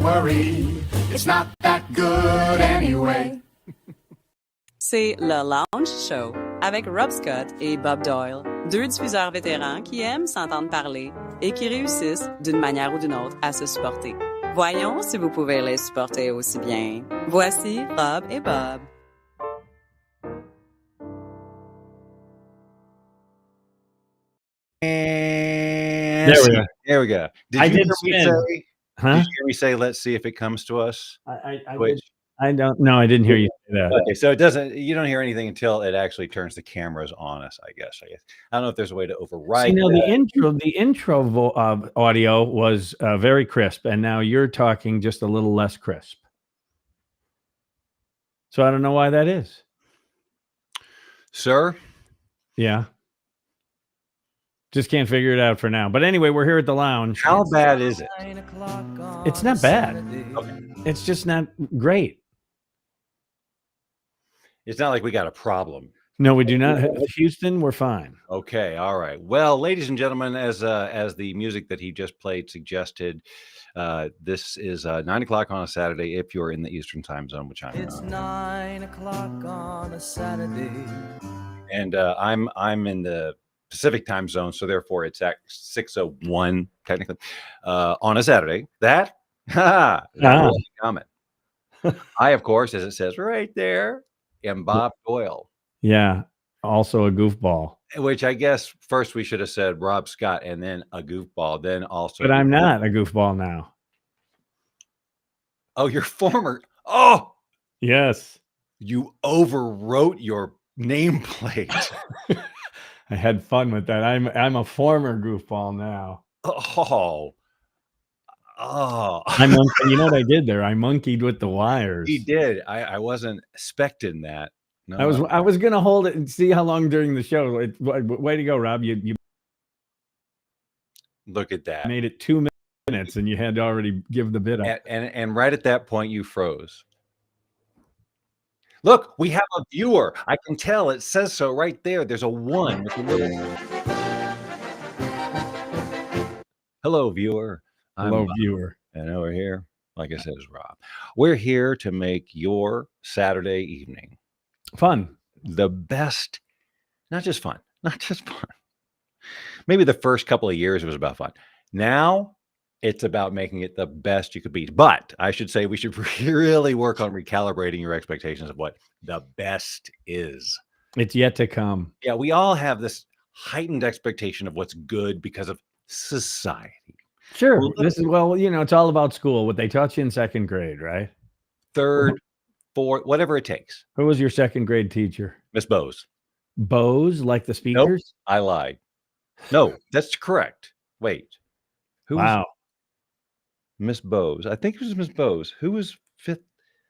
worry, it's not that good anyway. C'est le Lounge Show avec Rob Scott et Bob Doyle, deux diffuseurs vétérans qui aiment s'entendre parler et qui réussissent d'une manière ou d'une autre à se supporter. Voyons si vous pouvez les supporter aussi bien. Voici Rob et Bob. And there we go. Did you hear me say, let's see if it comes to us? I don't know. I didn't hear you say that. Okay, so you don't hear anything until it actually turns the cameras on us, I guess. I don't know if there's a way to override that. The intro audio was very crisp, and now you're talking just a little less crisp. So I don't know why that is. Sir? Yeah. Just can't figure it out for now. But anyway, we're here at the lounge. How bad is it? It's not bad. Okay. It's just not great. It's not like we got a problem. No, we do not. Houston, we're fine. Okay, all right. Well, ladies and gentlemen, as the music that he just played suggested, this is 9 o'clock on a Saturday if you're in the Eastern Time Zone, which I'm. It's 9 o'clock on a Saturday, and I'm in the Pacific Time Zone, so therefore it's at 6:01 technically on a Saturday. That comment. I, of course, as it says right there, am Bob Doyle. Yeah, also a goofball. Which I guess first we should have said Rob Scott and then a goofball, then also. But I'm not a goofball now. Oh, you're former. Oh, yes. You overwrote your nameplate. I had fun with that. I'm a former goofball now. Oh. You know what I did there? I monkeyed with the wires. He did. I wasn't expecting that. No, I was gonna hold it and see how long during the show. Way to go, Rob! You look at that. Made it 2 minutes, and you had to already give the bid up. And right at that point, you froze. Look, we have a viewer. I can tell. It says so right there. There's a 1. Hello, viewer. Hello, viewer. And over here, like I said, is Rob. We're here to make your Saturday evening fun. The best, not just fun. Maybe the first couple of years it was about fun. Now it's about making it the best you could be. But I should say we should really work on recalibrating your expectations of what the best is. It's yet to come. Yeah, we all have this heightened expectation of what's good because of society. Sure. It's all about school. What they taught you in second grade, right? Third, fourth, whatever it takes. Who was your second grade teacher? Miss Bose. Bose, like the speakers? Nope, I lied. No, that's correct. Wait. Wow. Miss Bose. I think it was Miss Bose. Who was fifth?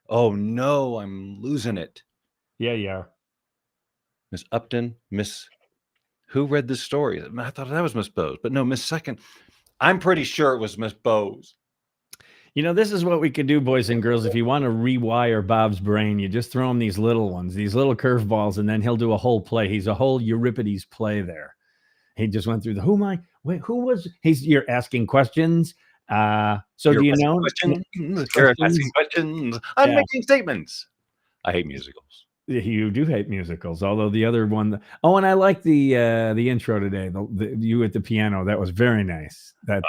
Oh, no, I'm losing it. Yeah, you are. Miss Upton, who read this story? I thought that was Miss Bose, but no, Miss Second. I'm pretty sure it was Miss Bose. This is what we could do, boys and girls. If you want to rewire Bob's brain, you just throw him these little ones, these little curveballs, and then he'll do a whole play. He's a whole Euripides play there. He just went through you're asking questions. So do you know? You're asking questions. I'm making statements. I hate musicals. You do hate musicals, although the other one. Oh, and I like the intro today. The you at the piano. That was very nice. That's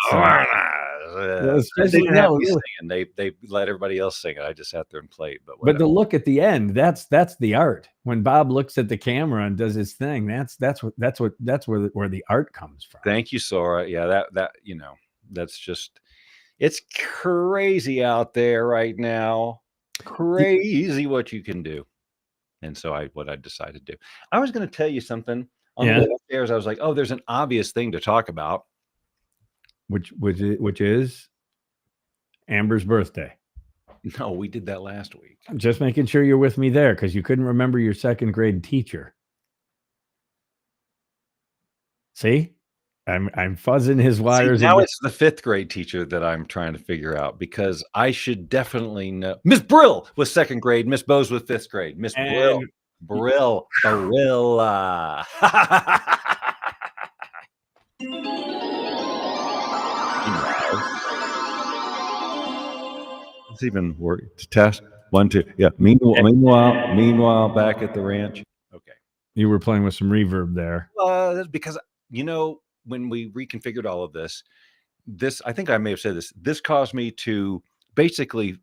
they let everybody else sing it. I just sat there and played. But the look at the end, that's the art. When Bob looks at the camera and does his thing, that's where the art comes from. Thank you, Sora. Yeah, that's just, it's crazy out there right now. Crazy what you can do. And so what I decided to do. I was going to tell you something on the way upstairs. I was like, oh, there's an obvious thing to talk about. Which is Amber's birthday. No, we did that last week. I'm just making sure you're with me there because you couldn't remember your second grade teacher. See? I'm fuzzing his wires. See, now it's the fifth grade teacher that I'm trying to figure out because I should definitely know. Miss Brill was second grade. Miss Bose was fifth grade. Miss Brill. Let's even work to test 1, 2. Yeah. Meanwhile, back at the ranch. Okay. You were playing with some reverb there. That's because when we reconfigured all of this, I think I may have said this. This caused me to basically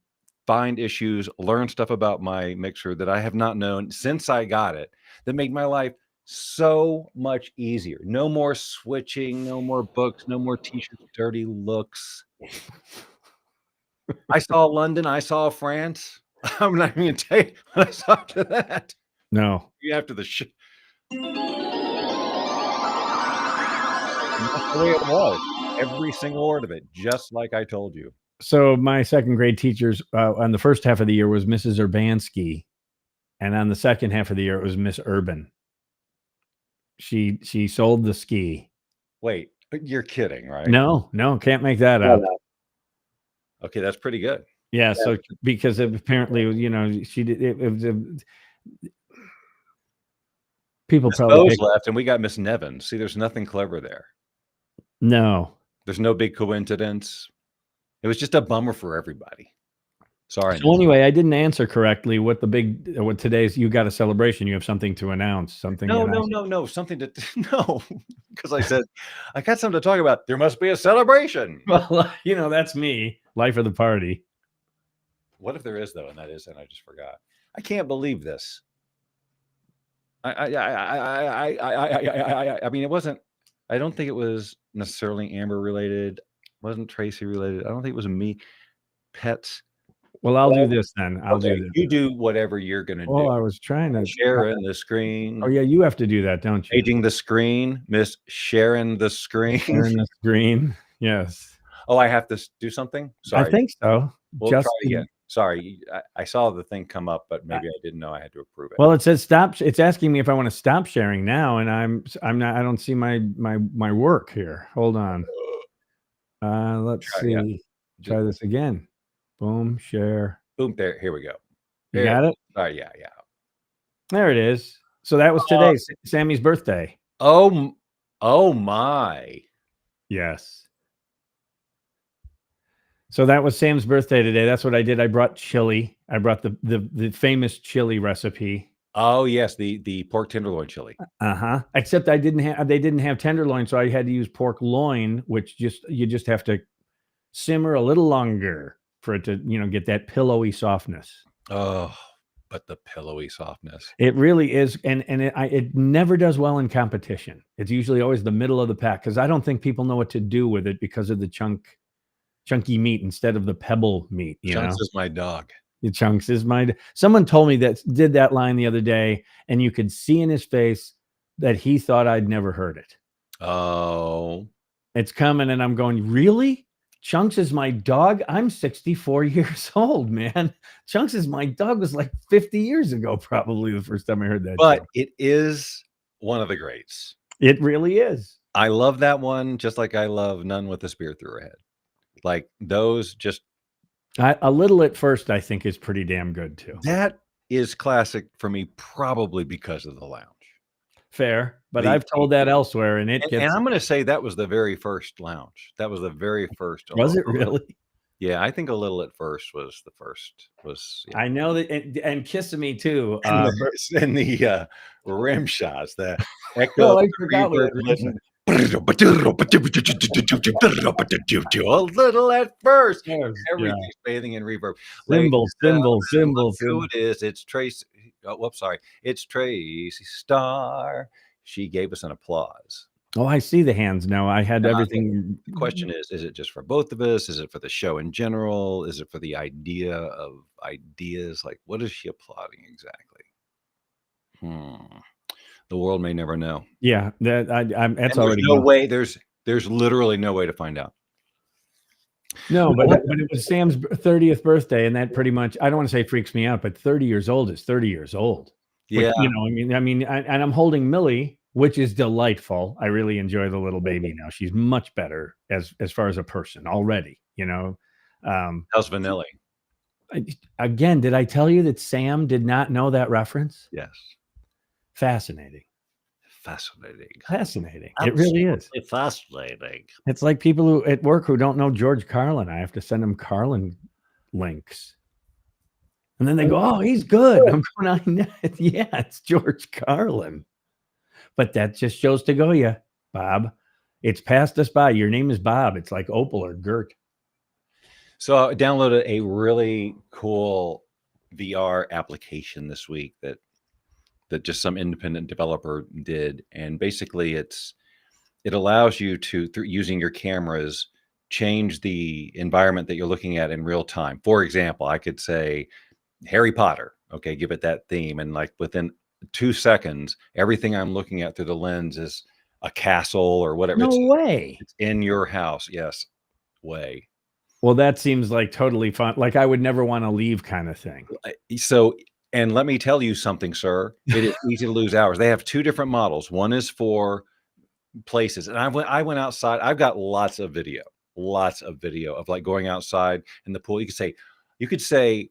find issues, learn stuff about my mixer that I have not known since I got it. That made my life so much easier. No more switching, no more books, no more t-shirts, dirty looks. I saw London, I saw France. I'm not even gonna tell you what I saw after that. No. After the show. That's the way it was. Every single word of it, just like I told you. So my second grade teachers on the first half of the year was Mrs. Urbanski, and on the second half of the year it was Miss Urban. She sold the ski. Wait, you're kidding, right? No, can't make that up. Okay, that's pretty good. Yeah, so because apparently, she did it was people Miss probably Bose left, and we got Miss Nevins. See, there's nothing clever there. No. There's no big coincidence. It was just a bummer for everybody. Sorry. So anyway, I didn't answer correctly. What today's? You got a celebration. You have something to announce. Something. No. Something to no, because I said I got something to talk about. There must be a celebration. Well, that's me. Life of the party. What if there is though, and I just forgot. I can't believe this. I mean, it wasn't. I don't think it was necessarily Amber related. Wasn't Tracy related? I don't think it was me. Pets. Well, I'll do this then. I'll do this. You do whatever you're going to do. Oh, I was trying to Sharing the screen. Oh, yeah, you have to do that, don't you? Changing the screen. Miss sharing the screen. Sharing the screen. Yes. Oh, I have to do something? Sorry. I think so. We'll try again. Sorry. I saw the thing come up, but maybe I didn't know I had to approve it. Well, it says stop. It's asking me if I want to stop sharing now, and I'm not. I don't see my work here. Hold on. Let's see. Yeah. Try this again. Boom, share. Boom, there. Here we go. You got it? Oh, yeah. There it is. So that was today, Sammy's birthday. Oh my. Yes. So that was Sam's birthday today. That's what I did. I brought chili. I brought the famous chili recipe. Oh yes, the pork tenderloin chili. Except they didn't have tenderloin, so I had to use pork loin, which you just have to simmer a little longer for it to get that pillowy softness. Oh, but the pillowy softness. It really is, and it never does well in competition. It's usually always the middle of the pack because I don't think people know what to do with it because of the chunky meat instead of the pebble meat. Chunks is my dog. The Chunks is my. Someone told me did that line the other day, and you could see in his face that he thought I'd never heard it. Oh, it's coming, and I'm going, really? Chunks is my dog? I'm 64 years old, man. Chunks is my dog was like 50 years ago, probably the first time I heard that. But it is one of the greats. It really is. I love that one, just like I love None with a Spear Through Her Head. Like those just. A Little at First, I think, is pretty damn good too. That is classic for me, probably because of the lounge. Fair, but I've told that elsewhere, and it gets. And I'm going to say that was the very first lounge. That was the very first. Was it really? Yeah, I think A Little at First was the first. Yeah. I know that, and Kissing Me too. And the rim shots, the echo. I forgot what A Little at First. Everything's bathing in reverb. Cymbals. Who it is? It's Tracy. Oh, whoops, sorry. It's Tracy Starr. She gave us an applause. Oh, I see the hands now. I had everything. The question is it just for both of us? Is it for the show in general? Is it for the idea of ideas? Like, what is she applauding exactly? The world may never know. Yeah, that's already no way. There's literally no way to find out. No, but it was Sam's 30th birthday, and that pretty much, I don't want to say freaks me out, but 30 years old is 30 years old. Yeah, and I'm holding Millie, which is delightful. I really enjoy the little baby now. She's much better as far as a person already. How's Vanilla? Again, did I tell you that Sam did not know that reference? Yes. Fascinating. Absolutely It really is. Fascinating. It's like people at work who don't know George Carlin. I have to send them Carlin links. And then they go, oh, he's good. I'm going, I know. Yeah, it's George Carlin. But that just shows to go you, Bob. It's passed us by. Your name is Bob. It's like Opal or Gert. So I downloaded a really cool VR application this week that just some independent developer did. And basically it allows you to, through using your cameras, change the environment that you're looking at in real time. For example, I could say Harry Potter, okay, give it that theme. And like within 2 seconds, everything I'm looking at through the lens is a castle or whatever. No way. It's in your house. Yes. Way. Well, that seems like totally fun. Like I would never want to leave kind of thing. So, and let me tell you something, sir. It is easy to lose hours. They have 2 different models. One is for places. And I went outside. I've got lots of video of like going outside in the pool. You could say,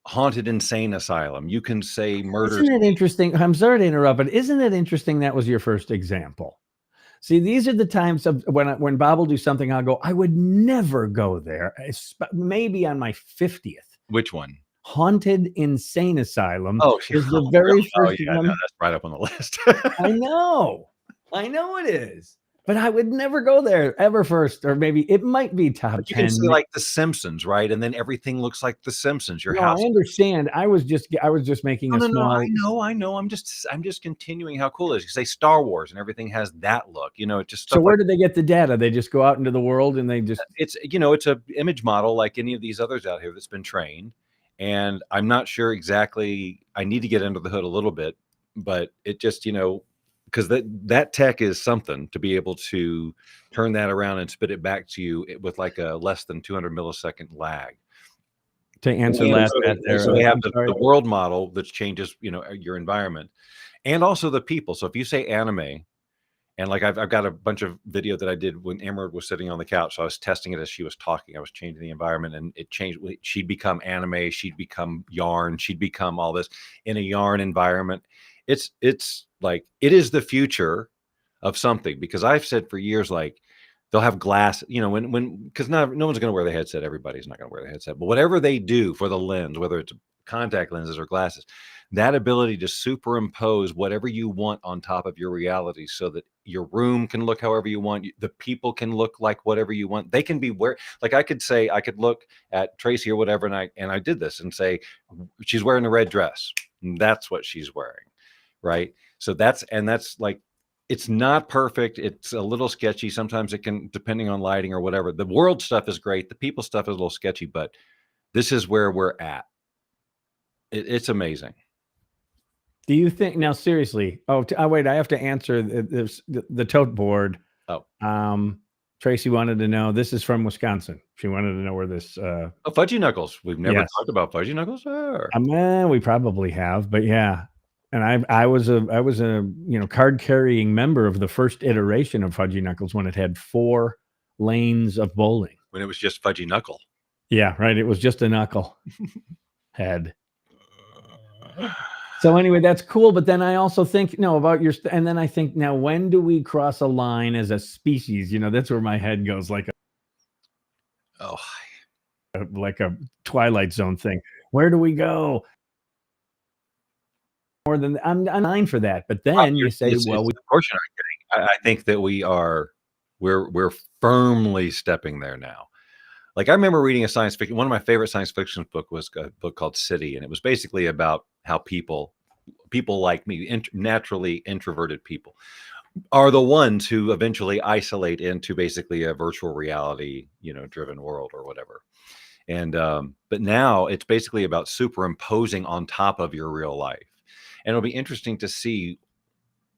haunted insane asylum. You can say murder. Isn't it interesting? I'm sorry to interrupt, but isn't it interesting that was your first example? See, these are the times of when Bob will do something, I'll go, I would never go there. Maybe on my 50th. Which one? Haunted Insane Asylum. Oh, is the very first one. No, that's right up on the list. I know it is. But I would never go there ever first, or maybe it might be top 10. You can see like The Simpsons, right? And then everything looks like The Simpsons. Your house. I understand. I was just making a small. I know. I'm just continuing how cool it is. You say Star Wars, and everything has that look. It just. So where do they get the data? They just go out into the world and they just. It's it's a image model like any of these others out here that's been trained, and I'm not sure exactly. I need to get under the hood a little bit, but it just because that tech is something to be able to turn that around and spit it back to you with like a less than 200 millisecond lag. To answer that, so they have the world model that changes, your environment, and also the people. So if you say anime, and like I've got a bunch of video that I did when Emerald was sitting on the couch. So I was testing it as she was talking. I was changing the environment, and it changed. She'd become anime. She'd become yarn. She'd become all this in a yarn environment. It's like it is the future of something, because I've said for years, like they'll have glass, because no one's going to wear the headset. Everybody's not going to wear the headset, but whatever they do for the lens, whether it's contact lenses or glasses, that ability to superimpose whatever you want on top of your reality, so that your room can look however you want. The people can look like whatever you want. They can be like I could look at Tracy or whatever, and I did this and say, she's wearing a red dress. And that's what she's wearing. Right. So that's like, it's not perfect. It's a little sketchy. Sometimes it can, depending on lighting or whatever. The world stuff is great. The people stuff is a little sketchy, but this is where we're at. It's amazing. Do you think now, seriously? Wait, I have to answer the tote board. Tracy wanted to know, this is from Wisconsin. She wanted to know where this, Fudgy Knuckles. We've never talked about Fudgy Knuckles. We probably have, but yeah. And I was a card carrying member of the first iteration of Fudgy Knuckles when it had 4 lanes of bowling. When it was just Fudgy Knuckle. Yeah, right. It was just a knuckle head. So anyway, that's cool. But then I also think about and then I think, now when do we cross a line as a species? That's where my head goes, like a Twilight Zone thing. Where do we go? More than I'm nine for that, but then you say, well, of course you're not kidding. I think that we're firmly stepping there now. Like I remember reading a science fiction. One of my favorite science fiction book was a book called City, and it was basically about how people like me, naturally introverted people, are the ones who eventually isolate into basically a virtual reality, driven world or whatever. And but now it's basically about superimposing on top of your real life. And it'll be interesting to see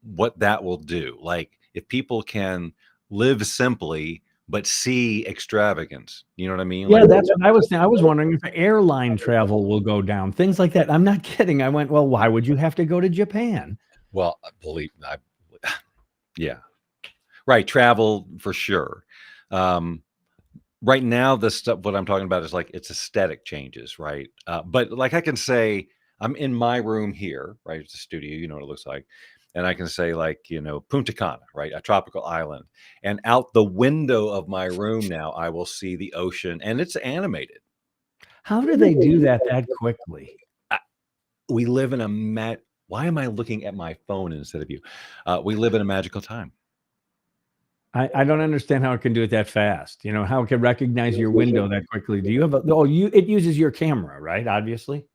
what that will do. Like if people can live simply but see extravagance, you know what I mean? Yeah, that's what I was saying. I was wondering if airline travel will go down, things like that. I'm not kidding. I went, well, why would you have to go to Japan? Well, yeah, right. Travel for sure. Right now, the stuff, what I'm talking about is like, it's aesthetic changes, right? But like I can say, I'm in my room here, right? It's a studio, you know what it looks like. And I can say like, Punta Cana, right? A tropical island. And out the window of my room now, I will see the ocean, and it's animated. How do they do that quickly? We live in a why am I looking at my phone instead of you? We live in a magical time. I don't understand how it can do it that fast. You know, how it can recognize your window that quickly. Do you have it uses your camera, right? Obviously.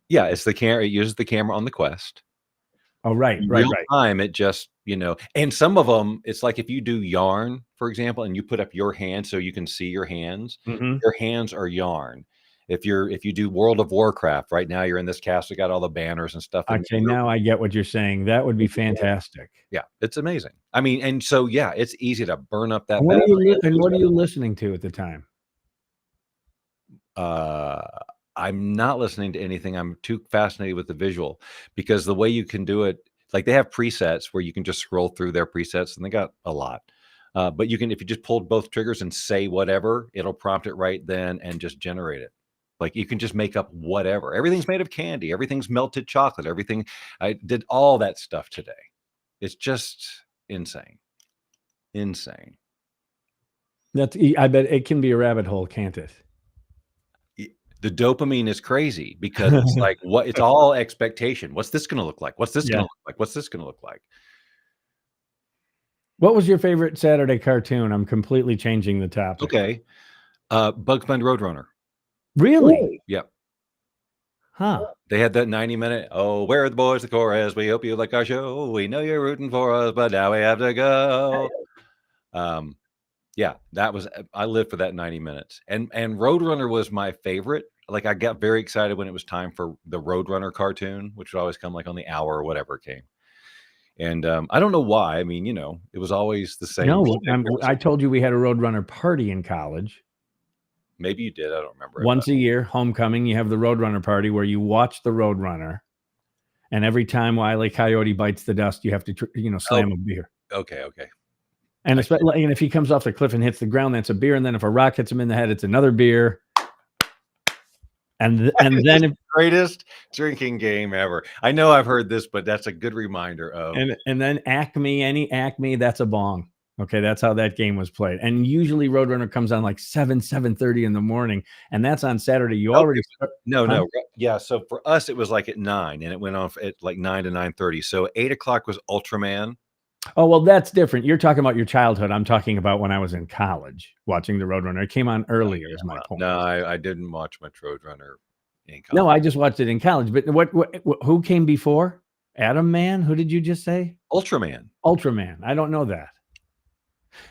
Yeah, it's the camera. It uses the camera on the Quest. Oh, right, In right, real right. time, it just, and some of them, it's like if you do yarn, for example, and you put up your hand so you can see your hands, Mhm. your hands are yarn. If you do World of Warcraft, right now you're in this castle, got all the banners and stuff. And Okay, now I get what you're saying. That would be fantastic. yeah, it's amazing. I mean, and so yeah, it's easy to burn up that And what battery. are you listening to at the time? I'm not listening to anything. I'm too fascinated with the visual because the way you can do it, like they have presets where you can just scroll through their presets, and they got a lot. But you can, if you just pulled both triggers and say whatever, it'll prompt it right then and just generate it. Like you can just make up whatever. Everything's made of candy. Everything's melted chocolate. Everything. I did all that stuff today. It's just insane. Insane. I bet it can be a rabbit hole, can't it? The dopamine is crazy because it's like it's all expectation. What's this going to look like? What's this going to look like? What's this going to look like? What was your favorite Saturday cartoon? I'm completely changing the topic. Okay. Bugs Bunny Roadrunner. Really? Yep. Huh. They had that 90-minute, oh, where are the boys, the chorus? We hope you like our show. We know you're rooting for us, but now we have to go. Yeah, I lived for that 90 minutes. And Roadrunner was my favorite. Like I got very excited when it was time for the Roadrunner cartoon, which would always come like on the hour or whatever it came. And I don't know why. I mean, it was always the same. No, I told you we had a Roadrunner party in college. Maybe you did. I don't remember. Once a year, homecoming, you have the Roadrunner party where you watch the Roadrunner. And every time Wile E. Coyote bites the dust, you have to, slam a beer. Okay. And especially, and if he comes off the cliff and hits the ground, that's a beer. And then if a rock hits him in the head, it's another beer. And then greatest drinking game ever. I know I've heard this, but that's a good reminder of. And then any Acme, that's a bong. Okay, that's how that game was played. And usually Roadrunner comes on like 7:30 in the morning, and that's on Saturday. You already no. Yeah, so for us it was like at 9 and it went off at like 9 to 9:30. So 8 o'clock was Ultraman. Oh, well, that's different. You're talking about your childhood. I'm talking about when I was in college watching the Roadrunner. It came on earlier, is my point. No, I didn't watch much Roadrunner in college. No, I just watched it in college. But who came before? Adam Man? Who did you just say? Ultraman. Ultraman. I don't know that.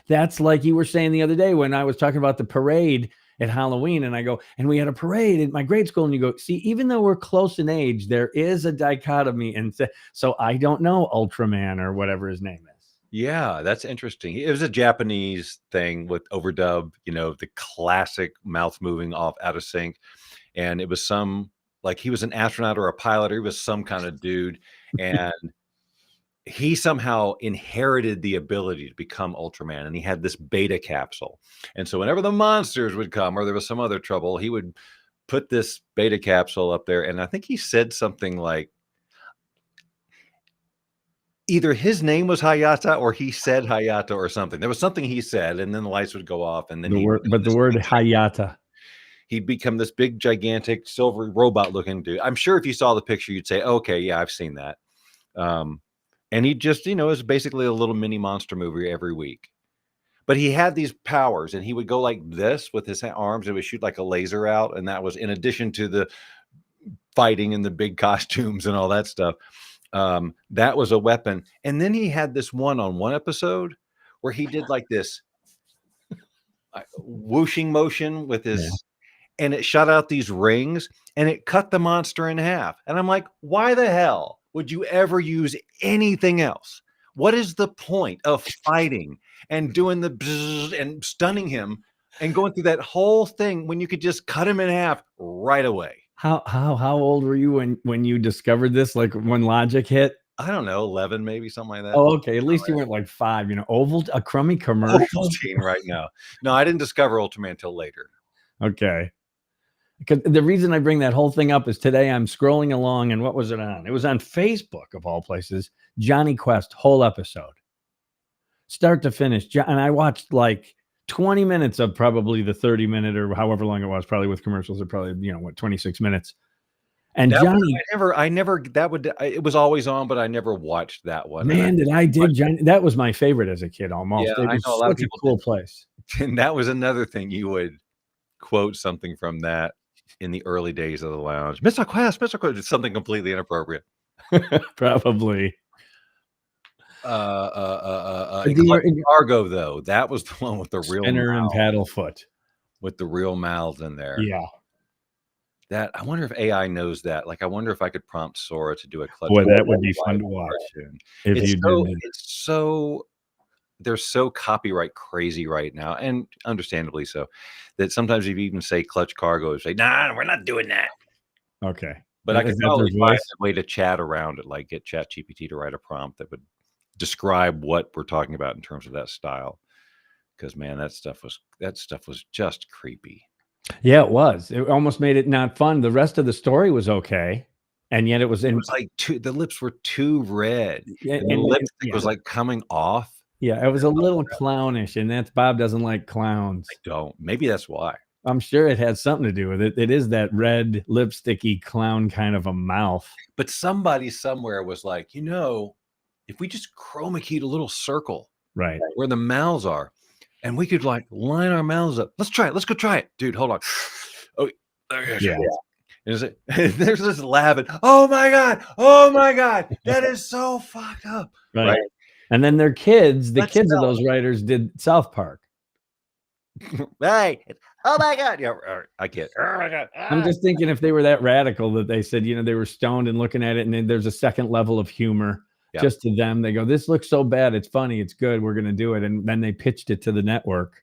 That's like you were saying the other day when I was talking about the parade at Halloween, and I go, and we had a parade at my grade school, and you go, see, even though we're close in age, there is a dichotomy, and so I don't know Ultraman or whatever his name is. Yeah, that's interesting. It was a Japanese thing with overdub, the classic mouth moving off out of sync, and it was like he was an astronaut or a pilot, or he was some kind of dude, and he somehow inherited the ability to become Ultraman, and he had this beta capsule. And so whenever the monsters would come or there was some other trouble, he would put this beta capsule up there. And I think he said something like either his name was Hayata or he said Hayata or something. There was something he said, and then the lights would go off. And then the word Hayata. He'd become this big, gigantic, silver robot-looking dude. I'm sure if you saw the picture, you'd say, okay, yeah, I've seen that. And he just, it was basically a little mini monster movie every week. But he had these powers, and he would go like this with his arms, and would shoot like a laser out. And that was in addition to the fighting and the big costumes and all that stuff. That was a weapon. And then he had this one episode where he did like this whooshing motion with his, and it shot out these rings, and it cut the monster in half. And I'm like, why the hell would you ever use anything else? What is the point of fighting and doing the bzzz and stunning him and going through that whole thing when you could just cut him in half right away? How old were you when you discovered this? Like when Logic hit? I don't know, 11 maybe, something like that. Oh, okay. At least you weren't like 5. A crummy commercial. Ovaltine right now. No, I didn't discover Ultraman until later. Okay. Because the reason I bring that whole thing up is today I'm scrolling along, and what was it on? It was on Facebook of all places. Johnny Quest, whole episode, start to finish. And I watched like 20 minutes of probably the 30-minute or however long it was, probably with commercials, or probably 26 minutes. And That Johnny, I never. It was always on, but I never watched that one. man, did I dig Johnny? That was my favorite as a kid. Almost, Yeah, it I was know a lot of such a people cool did. place. And that was another thing you would quote something from that in the early days of the lounge. Mr. Quest, it's something completely inappropriate. Probably. Argo, though, that was the one with the real Spinner and mouth, Paddlefoot. with the real mouths in there. Yeah. That I wonder if AI knows that. Like, I wonder if I could prompt Sora to do a clutch. Boy, that would be fun to watch cartoon. if It's you so, did. it's so they're so copyright crazy right now, and understandably so, that sometimes if you even say Clutch Cargo, say, nah, we're not doing that. Okay. But I Is could that probably their find voice? a way to chat around it, like get ChatGPT to write a prompt that would describe what we're talking about in terms of that style. Because man, that stuff was just creepy. Yeah, it was. It almost made it not fun. The rest of the story was okay, and yet it was It in. was like the lips were too red, Yeah, and the and- lipstick yeah. was like coming off. Yeah, it was a little clownish, and that's Bob doesn't like clowns. Maybe that's why. I'm sure it has something to do with it. It is that red lipsticky clown kind of a mouth. But somebody somewhere was like, if we just chroma keyed a little circle Right. where the mouths are, and we could like line our mouths up. Let's try it. Let's go try it, dude. Hold on. Oh, Yeah. There's this laughing. Oh my god, that is so fucked up. Right. And then their kids, the Let's kids of go. those writers did South Park. Right. Oh my god. Yeah, I get. Oh my god. I'm just thinking if they were that radical that they said, they were stoned and looking at it, and then there's a second level of humor Yeah. just to them. They go, this looks so bad. It's funny. It's good. We're going to do it. And then they pitched it to the network,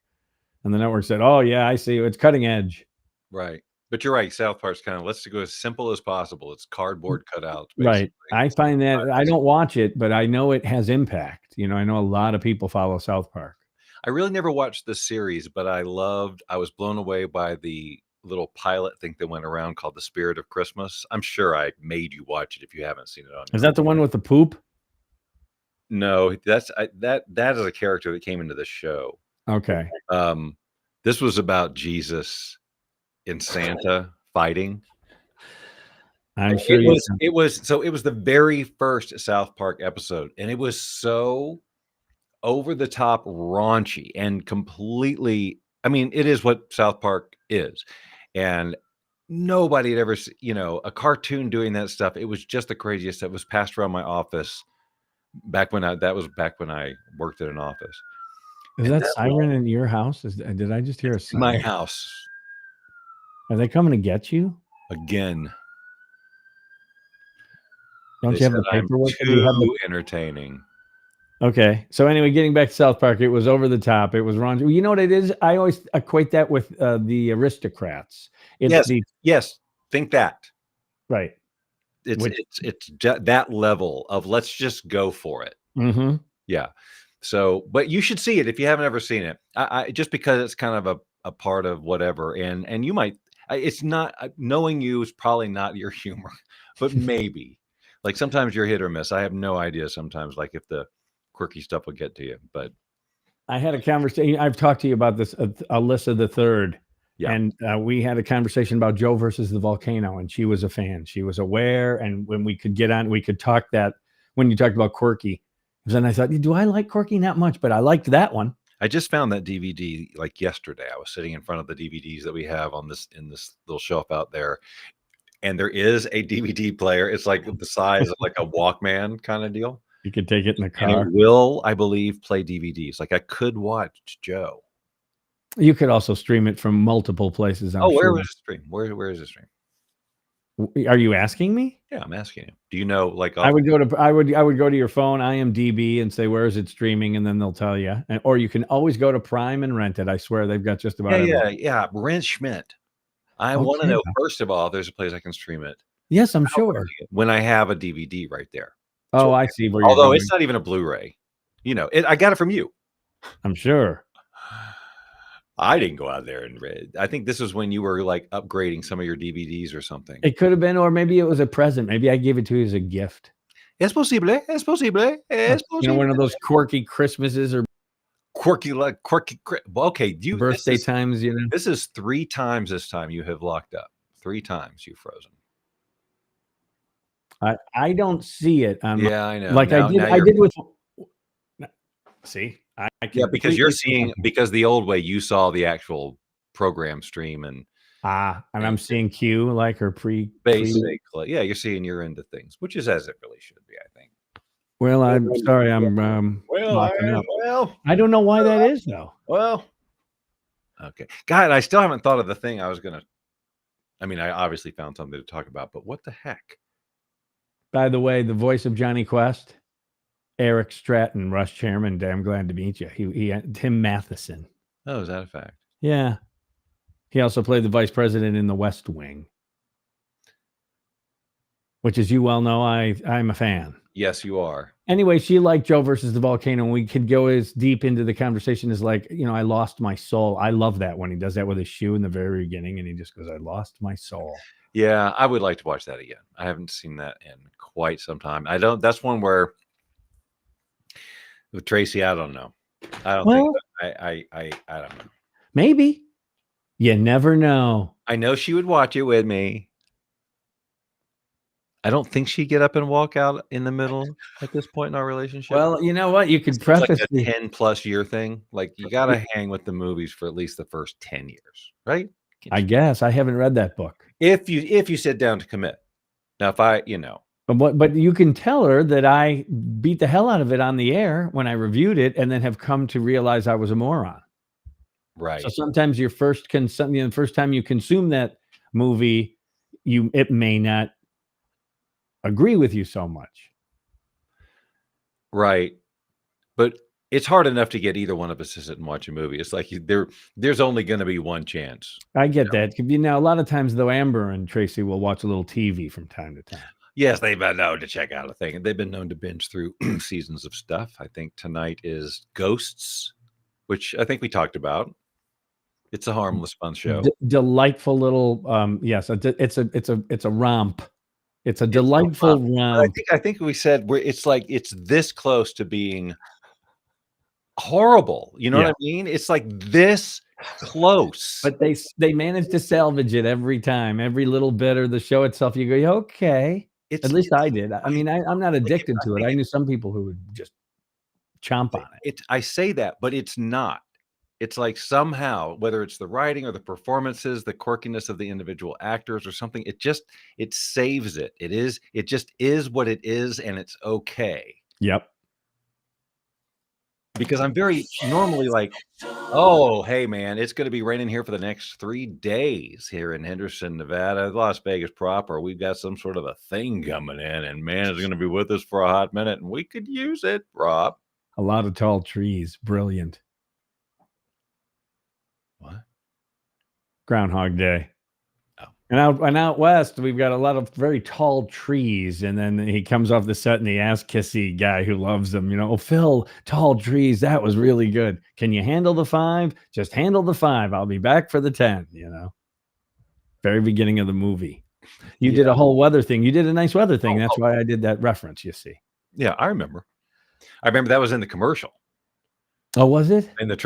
and the network said, oh yeah, I see. It's cutting edge. Right. But you're right. South Park's kind of, let's go as simple as possible. It's cardboard cutouts. Right. basically. I find that I don't watch it, but I know it has impact. I know a lot of people follow South Park. I really never watched the series, but I was blown away by the little pilot thing that went around called The Spirit of Christmas. I'm sure I made you watch it if you haven't seen it on. Is that the one with the poop? No, that is a character that came into the show. Okay. This was about Jesus and Santa fighting. I'm sure It was the very first South Park episode, and it was so over the top raunchy and completely, I mean, it is what South Park is, and nobody had ever a cartoon doing that stuff. It was just the craziest stuff. It was passed around my office back when I worked at an office. Is that siren in your house? Did I just hear a siren? My house Are they coming to get you? again. Don't They you have the said I'm paperwork? Do you have the- too entertaining. Okay. So anyway, getting back to South Park, it was over the top. It was wrong. You know what it is? I always equate that with the Aristocrats. It's Yes, think that. right. It's that level of let's just go for it. Mm-hmm. Yeah. So, but you should see it if you haven't ever seen it. I just because it's kind of a part of whatever, and you might. It's not knowing you is probably not your humor, but maybe. Like sometimes you're hit or miss. I have no idea. Sometimes, like if the quirky stuff will get to you, but I had a conversation. I've talked to you about this, Alyssa the Third. Yeah. And we had a conversation about Joe versus the volcano, and she was a fan. She was aware, and when we could get on, we could talk that when you talked about quirky. Then I thought, do I like quirky? Not much, but I liked that one. I just found that DVD like yesterday. I was sitting in front of the DVDs that we have in this little shelf out there, and there is a DVD player. It's like the size of like a Walkman kind of deal. You could take it in the And car. it will, I believe, play DVDs. Like I could watch Joe. You could also stream it from multiple places. I'm Where sure. was the stream? Where is the stream? Are you asking me? Yeah, I'm asking you. Do you know? Like I would go to your phone, IMDb, and say where is it streaming, and then they'll tell you. Or you can always go to Prime and rent it. I swear they've got just about everything. yeah. Brent Schmidt. I want to Okay. know first of all if there's a place I can stream it Yes, I'm sure. when I have a DVD right there. Oh, I see where you're Although going. it's not even a Blu-ray. I got it from you. I'm sure. I didn't go out there and read. I think this was when you were like upgrading some of your DVDs or something. It could have been, or maybe it was a present. Maybe I gave it to you as a gift. Es posible. Es posible. Es One of those quirky Christmases or quirky. Okay, Birthday times, you know. This is 3 times this time you have locked up. 3 times you've frozen. I don't see it on Yeah, I know. like Now I did with. See, I Yeah, because you're completely- seeing because the old way you saw the actual program stream and and I'm seeing Q like her pre. basically, yeah, you're seeing you're into things, which is as it really should be, I think. Well, I'm sorry, I'm locking up. I don't know why that is though. Well, okay. God, I still haven't thought of the thing I was gonna. I mean, I obviously found something to talk about, but what the heck? By the way, the voice of Johnny Quest, Eric Stratton, Rush Chairman. Damn glad to meet you. He Tim Matheson. Oh, is that a fact? Yeah. He also played the vice president in The West Wing, which, as you well know, I'm a fan. Yes, you are. Anyway, she liked Joe versus the Volcano. We could go as deep into the conversation as like, I lost my soul. I love that when he does that with his shoe in the very beginning, and he just goes, I lost my soul. Yeah, I would like to watch that again. I haven't seen that in quite some time. I don't. That's one where with Tracy, I don't know. I don't think. I don't know. Maybe. You never know. I know she would watch it with me. I don't think she'd get up and walk out in the middle at this point in our relationship. Well, you know what? You could It's like preface a the 10+ year thing. Like you got to hang with the movies for at least the first 10 years, right? I guess I haven't read that book. If you sit down to commit. Now, if I, But you can tell her that I beat the hell out of it on the air when I reviewed it, and then have come to realize I was a moron. right. So sometimes your first the first time you consume that movie, it may not agree with you so much. Right. But it's hard enough to get either one of us to sit and watch a movie. It's like there's only going to be one chance. I get that. A lot of times though, Amber and Tracy will watch a little TV from time to time. Yes, they've been known to check out a thing. They've been known to binge through seasons of stuff. I think tonight is Ghosts, which I think we talked about. It's a harmless, fun show. Delightful little. Yes, it's a romp. It's a delightful romp. I think we said it's this close to being horrible. You know what I mean? It's like this close. But they manage to salvage it every time. Every little bit of the show itself, you go, yeah, okay. At least I did. I mean, I'm not addicted to it. I knew some people who would just chomp on it. I say that, but it's not. It's like somehow, whether it's the writing or the performances, the quirkiness of the individual actors or something, it saves it. It just is what it is, and it's okay. Yep. Because I'm very normally like, oh, hey man, it's going to be raining here for the next 3 days here in Henderson, Nevada, Las Vegas proper. We've got some sort of a thing coming in, and man, it's going to be with us for a hot minute, and we could use it, Rob. A lot of tall trees. Brilliant. What? Groundhog Day. Oh. And out west, we've got a lot of very tall trees. And then he comes off the set and he asks Kissy, guy who loves them, oh, Phil, tall trees, that was really good. Can you handle the 5? Just handle the 5. I'll be back for the 10, Very beginning of the movie. You did a whole weather thing. You did a nice weather thing. That's why I did that reference, you see. Yeah, I remember. That was in the commercial. Oh, was it? In the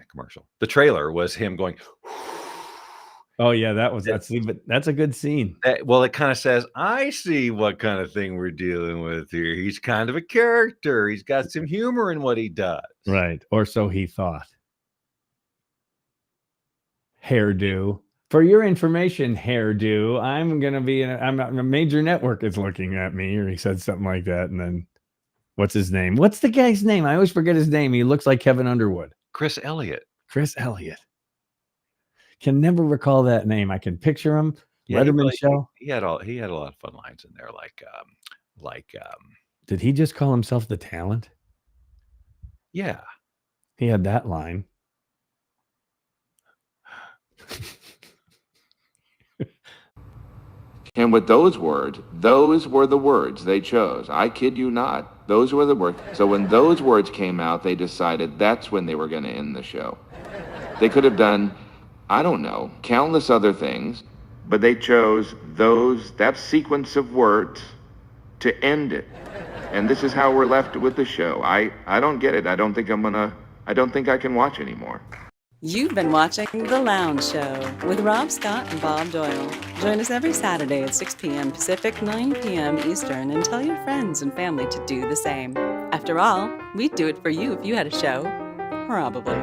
commercial. The trailer was him going. Oh yeah, that's a good scene. It kind of says, I see what kind of thing we're dealing with here. He's kind of a character. He's got some humor in what he does. Right. Or so he thought. Hairdo. For your information, hairdo, I'm going to be a major network is looking at me, or he said something like that. And then what's his name? What's the guy's name? I always forget his name. He looks like Kevin Underwood. Chris Elliott. Can never recall that name. I can picture him. Letterman show. He had a lot of fun lines in there, like did he just call himself the talent? Yeah. He had that line. And with those were the words they chose. I kid you not. Those were the words. So when those words came out, they decided that's when they were going to end the show. They could have done, I don't know, countless other things, but they chose that sequence of words to end it. And this is how we're left with the show. I don't get it. I don't think I'm going to I don't think I can watch anymore. You've been watching The Lounge Show with Rob Scott and Bob Doyle. Join us every Saturday at 6 p.m. Pacific, 9 p.m. Eastern, and tell your friends and family to do the same. After all, we'd do it for you if you had a show. Probably.